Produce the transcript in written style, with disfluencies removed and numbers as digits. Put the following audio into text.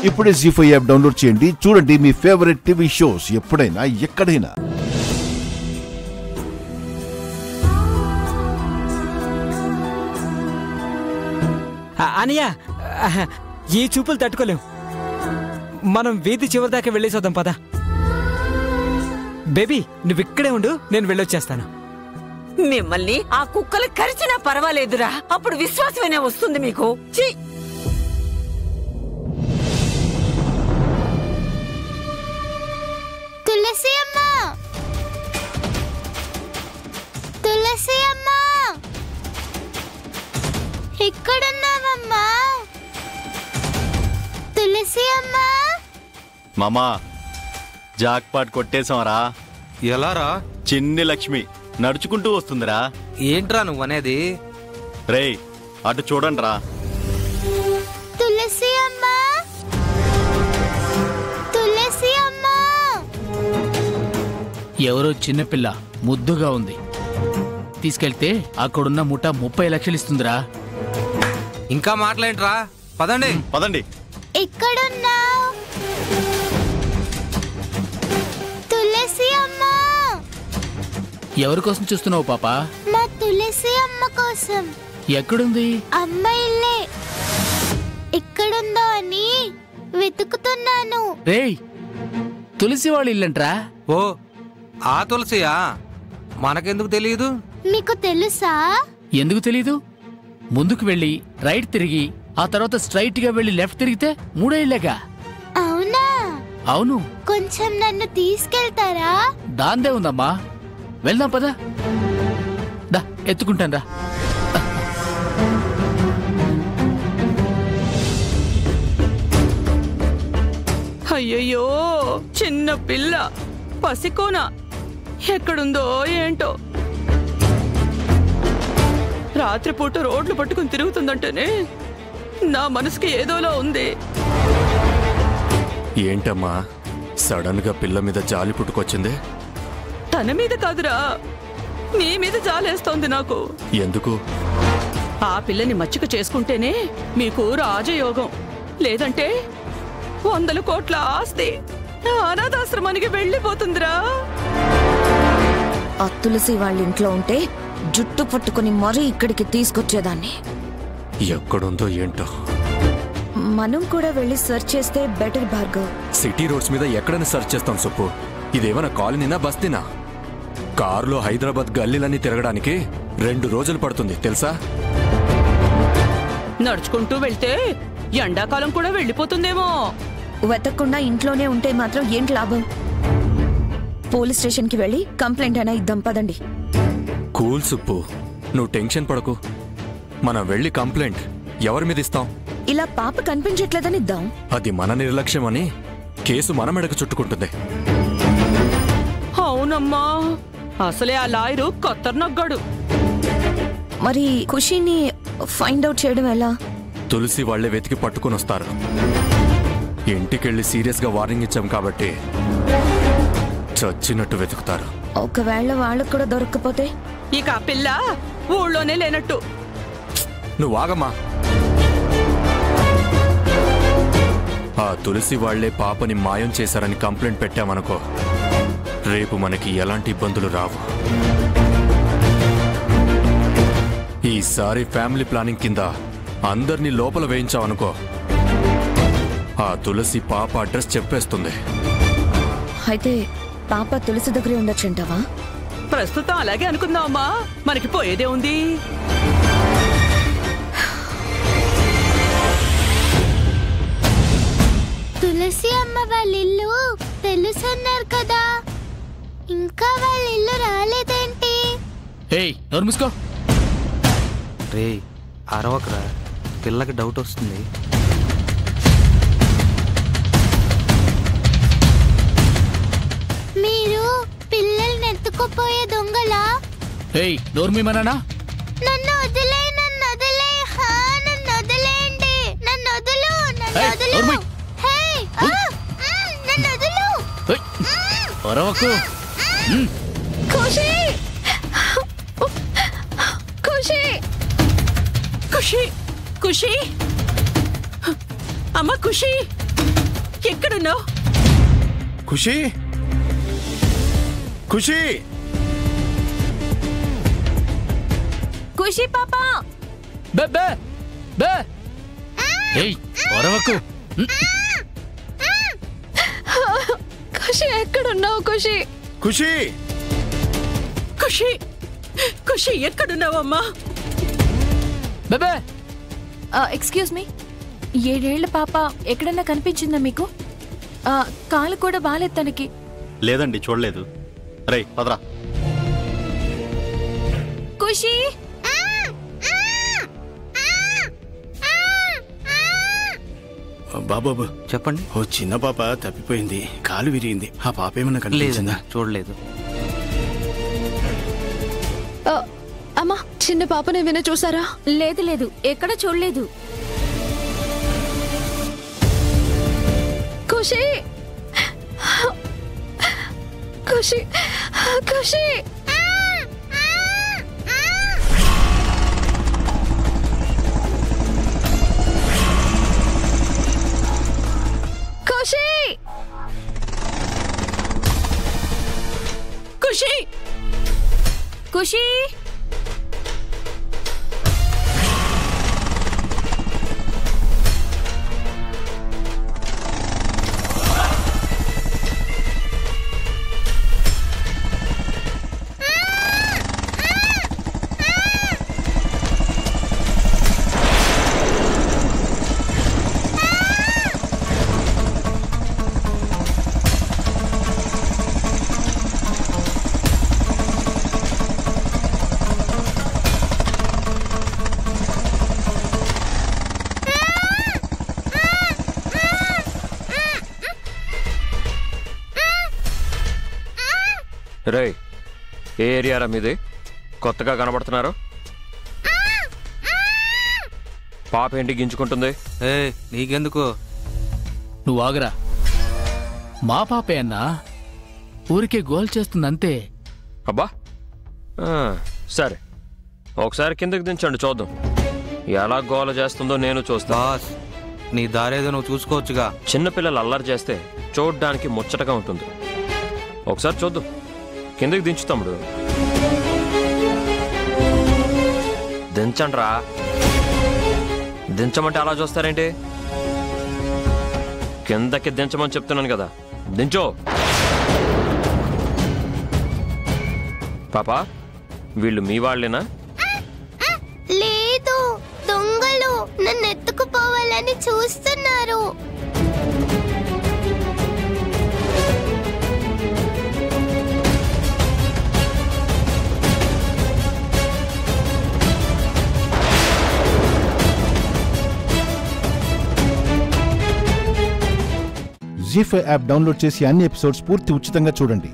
ఇప్పుడే జీ5 app download చేయండి. చూడండి మీ ఫేవరెట్ టీవీ షోస్ ఎప్పుడైనా ఎక్కడైనా. అనియా, ఈ చూపులు తట్టుకోలేం. మనం వీధి చివరి దాకా వెళ్ళేసొద్దాం పద. బేబీ నువ్వు ఇక్కడే ఉండు, నేను వెళ్ళొచ్చేస్తాను. మిమ్మల్ని ఆ కుక్కలు కరిచినా పర్వాలేదురా, అప్పుడు విశ్వాసమైనా వస్తుంది మీకు. తులసి అమ్మ, తులసి అమ్మ, ఎక్కడున్నావమ్మా? తులసి అమ్మ. మామా జాక్పాట్ కొట్టేశాంరా. ఎలారా? చిన్ని లక్ష్మి నడుచుకుంటూ వస్తుందిరా. ఏంట్రా నువ్వనేది? రేయ్ అటు చూడండిరా. తులసి అమ్మ, తులసి అమ్మ. ఎవరో చిన్నపిల్ల ముద్దుగా ఉంది, తీసుకెళ్తే అక్కడున్న ముఠా 30 లక్షలు ఇస్తుందిరా. ఇంకా మాట్లాడరా, పదండి పదండి. ఎక్కడున్నావు తులసి అమ్మ? ఎవరి కోసం చూస్తున్నావు పాపా? మా తులసి అమ్మ కోసం. ఎక్కడుంది? అమ్మ ఇల్లే. ఎక్కడుందో అని వెతుకుతున్నాను. రేయ్, తులసి వాళ్ళ ఇల్లంట్రా. ఓ ఆ తులసియా? మనకెందుకు తెలియదు? మీకు తెలుసా? ఎందుకు తెలీదు? ముందుకు వెళ్ళి రైట్ తిరిగి ఆ తర్వాత స్ట్రైట్ గా వెళ్ళి లెఫ్ట్ తిరిగితే 3 ఇళ్ళేగా. అవునా? అవును. కొంచెం నన్ను తీసుకెళ్తారా? దాందే ఉందమ్మా, వెళ్దాం పదా. దా ఎత్తుకుంటాను రా. అయ్యయ్యో, చిన్న పిల్ల పసికోన ఎక్కడుందో ఏంటో. రాత్రిపూట రోడ్లు పట్టుకుని తిరుగుతుందంటేనే నా మనసుకి ఏదోలా ఉంది. ఏంటమ్మా సడన్ గా పిల్ల మీద జాలి పుట్టుకొచ్చింది? తన మీద కాదురా, నీ మీద జాలేస్తోంది నాకు. ఎందుకు? ఆ పిల్లని మచ్చిక చేసుకుంటేనే మీకు రాజయోగం, లేదంటే 100 కోట్ల ఆస్తి అనాథాశ్రమానికి వెళ్ళిపోతుందిరా. ఆ తులసి వాళ్ళ ఇంట్లో ఉంటే జుట్టు పట్టుకుని మరీ ఇక్కడికి తీసుకొచ్చేదాన్ని. ఎక్కడుందో ఏంటో. మనం కూడా వెళ్ళి సెర్చ్ చేస్తే బెటర్ భార్గవ్. సిటీ రోడ్స్ మీద ఎక్కడైనా సెర్చ్ చేస్తాం సుప్పు. ఇదేమైనా కాలనీనా బస్తీనా? కారులో హైదరాబాద్ గల్లీలన్నీ తిరగడానికి 2 రోజులు పడుతుంది తెలుసా? నడుచుకుంటూ వెళ్తే ఎండాకాలం కూడా వెళ్ళిపోతుందేమో. వెతకకుండా ఇంట్లోనే ఉంటే మాత్రం ఏంటి లాభం? పోలీస్ స్టేషన్ కి వెళ్ళి కంప్లైంట్ అయినా ఇద్దాం పదండి. కూల్ సుప్పు, నువ్వు టెన్షన్ పడకు. మనం వెళ్ళి కంప్లైంట్ ఎవరి మీద ఇస్తాం? ఇలా పాప కనిపించట్లేదని ఇద్దాం. అది మన నిర్లక్ష్యం అని కేసు మన మెడకు చుట్టుకుంటుంది. అవునమ్మా, అసలే ఆ లాయరు కత్తర్నగ్గాడు. మరి ఖుషీని ఫైండ్ అవుట్ చేయడం ఎలా? తులసి వాళ్లే వెతికి పట్టుకుని వస్తారు. ఇంటికెళ్ళి సీరియస్ గా వార్నింగ్ ఇచ్చాం కాబట్టి చచ్చినట్టు వెతుకుతారు. ఒకవేళ వాళ్ళకు కూడా దొరక్కపోతే? ఇక ఆ పిల్ల ఊళ్ళోనే లేనట్టు. నువ్వు ఆగమ్మా. ఆ తులసి వాళ్లే పాపని మాయం చేశారని కంప్లైంట్ పెట్టామనుకో, రేపు మనకి ఎలాంటి ఇబ్బందులు రావు. ఈసారి ఫ్యామిలీ ప్లానింగ్ కింద అందరినీ లోపల వేయించావనుకో, ఆ తులసి పాప అడ్రస్ చెప్పేస్తుంది. అయితే పాప తులసి దగ్గరే ఉండొచ్చంటావా? ప్రస్తుతం అలాగే అనుకుందామమ్మా, మనకి పోయేదే ఉంది. తులసి అమ్మ వాళ్ళ ఇల్లు తెలుసన్నారు కదా, ఇంకా వాళ్ళ ఇల్లు రాలేదేంటి? ఏయ్ నోరు మూసుకో. రే అరవకరా, పిల్లకి డౌట్ వస్తుంది. మీరు పిల్లల్ని ఎత్తుకుపోయే దొంగలా? ఏయ్ నోరు మీమన్నానా? నన్ను వదిలే, నన్ను వదిలే, నన్ను వదిలేయండి, నన్ను వదులు, నన్ను వదులు. నన్ను వదులు. అరవకు. ఖుషి, ఖుషి, ఖుషి, ఖుషి, అమ్మ ఖుషి. ఎక్కడున్నావు? ఖుషి ఖుషి ఖుషి పాపా బే బే బే ఏయ్ ఒరవకు. ఖుషి ఎక్కడున్నావు? ఖుషి ఖుషి ఖుషి ఖుషి ఎక్కడున్నావమ్మా? బే ఎక్స్క్యూజ్ మీ, 7 ఏళ్ల పాప ఎక్కడన్నా కనిపించిందా మీకు? కాలు కూడా బాలేదు తనకి. లేదండి, చూడలేదు. రేయ్ పదరా. ఖుషి బాబాబు చెప్పండి. ఓ చిన్న పాప తప్పిపోయింది, కాలు విరిగింది. ఆ పాప ఏమన్నా లేదండి, కనిపించిందా? చూడలేదు. అమ్మా, చిన్న పాపను ఏమైనా చూసారా? లేదు లేదు, ఎక్కడ చూడలేదు. ఖుషి ఖుషి ఖుషి ఖుషి ఖుషి ఖుషి రే, ఏ ఏరియారా మీది? కొత్తగా కనబడుతున్నారు. పాప ఏంటి గించుకుంటుంది? నీకెందుకు? నువ్వు ఆగరా. మా పాపే అన్నా, ఊరికే గోల్ చేస్తుందంతే. అబ్బా, సరే ఒకసారి కిందకి దించండి, చూద్దాం ఎలా గోల చేస్తుందో. నేను చూస్తా. బాస్, నీ దారేదో నువ్వు చూసుకోవచ్చుగా. చిన్నపిల్లలు అల్లరి చేస్తే చూడ్డానికి ముచ్చటగా ఉంటుంది. ఒకసారి చూద్దాం. కిందకి దించు తమ్ముడు, దించండ్రా. దించమంటే అలా చూస్తారేంటి? కిందకి దించమని చెప్తున్నాను కదా, దించో. పాపా, వీళ్ళు మీ వాళ్ళేనా? లేదు, దొంగలు నన్ను ఎత్తుకుపోవాలని చూస్తున్నారు. జీ5 యాప్ డౌన్లోడ్ చేసి అన్ని ఎపిసోడ్స్ పూర్తి ఉచితంగా చూడండి.